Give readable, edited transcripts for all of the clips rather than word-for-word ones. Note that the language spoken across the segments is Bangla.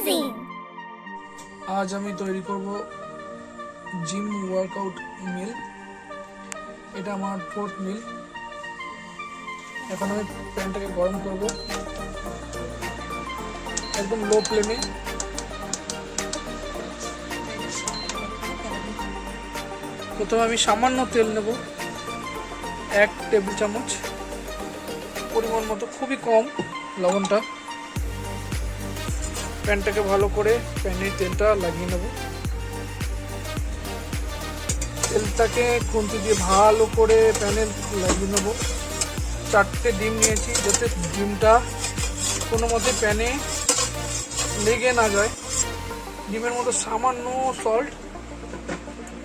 amazing! आज আমি তৈরি করব জিম ওয়ার্কআউট মিল। এটা আমার 4th মিল। এখন আমি প্যানটাকে গরম করব একদম লো ফ্লেমে। প্রথমে আমি সামান্য তেল নেব, 1 টেবিল চামচ পরিমাণ মতো, খুবই কম লবণটা। প্যানটাকে ভালো করে প্যানে তেলটা লাগিয়ে নেব। তেলটাকে খুন্তি দিয়ে ভালো করে প্যানে লাগিয়ে নেব। 4টে ডিম নিয়েছি, যাতে ডিমটা কোনো মতে প্যানে লেগে না যায়। ডিমের মধ্যে সামান্য সল্ট,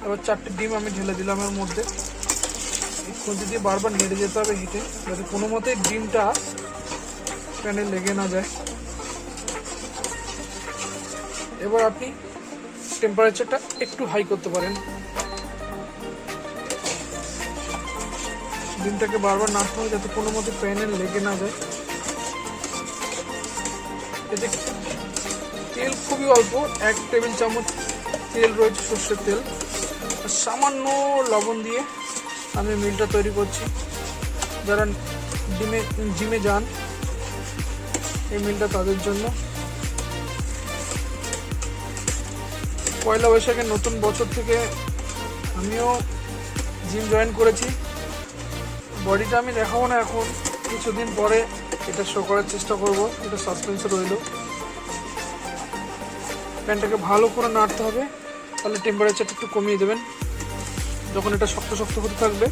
এবার 4টে ডিম আমি ঢেলে দিলাম এর মধ্যে। এই খুন্তি দিয়ে বারবার নেড়ে যেতে হবে হিটে, যাতে কোনো মতে ডিমটা প্যানে লেগে না যায়। এবার আপনি টেম্পারেচারটা একটু হাই করতে পারেন। ডিমটাকে বারবার নাড়তে হবে যাতে কোনো মতে প্যানে লেগে না যায়। এতে তেল খুবই অল্প, 1 টেবিল চামচ তেল রয়েছে, সর্ষের তেল। আর সামান্য লবণ দিয়ে আমি মিলটা তৈরি করছি। যারা জিমে যান, এই মিলটা তাদের জন্য। পয়লা বৈশাখের নতুন বছর থেকে আমিও জিম জয়েন করেছি। বডিটা আমি দেখাবো না এখন, কিছুদিন পরে এটা শো করার চেষ্টা করব, এটা সাসপেন্সে রইল। প্যানটাকে ভালো করে নাড়তে হবে, তাহলে টেম্পারেচারটা একটু কমিয়ে দেবেন যখন এটা শক্ত শক্ত হতে থাকবে।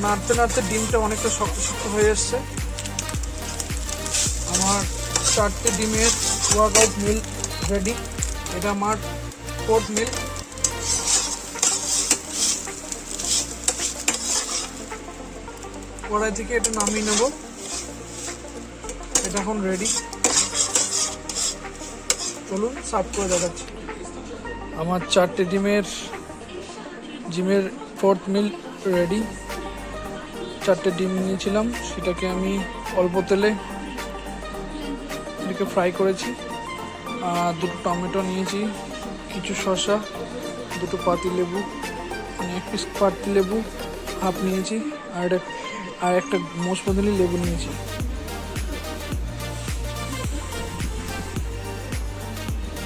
নাড়তে নাড়তে ডিমটা অনেকটা শক্ত শক্ত হয়ে এসছে। আমার 4টে ডিমের ওয়ার্কআউট মিল রেডি। এটা আমার 4th মিল। কড়াই থেকে এটা নামিয়ে নেব। এটা এখন রেডি। চলুন সার্ভ করে দেখাচ্ছি। আমার 4টে জিমের 4th মিল রেডি। 4টে ডিম নিয়েছিলাম, সেটাকে আমি অল্প তেলে এটাকে ফ্রাই করেছি। আর 2টো টমেটো নিয়েছি, কিছু শসা, 2টো পাতিলেবু, মানে 1 পিস পাতিলেবু হাফ নিয়েছি, আর একটা মৌসুমী লেবু নিয়েছি।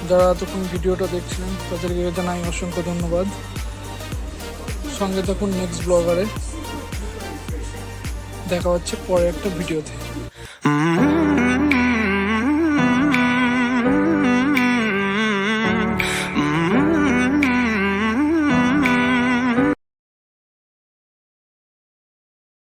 যারা এতক্ষণ ভিডিওটা দেখছিলেন তাদেরকে জানাই অসংখ্য ধন্যবাদ। সঙ্গে থাকুন নেক্সট ব্লগারে। দেখা হচ্ছে পরে একটা ভিডিওতে।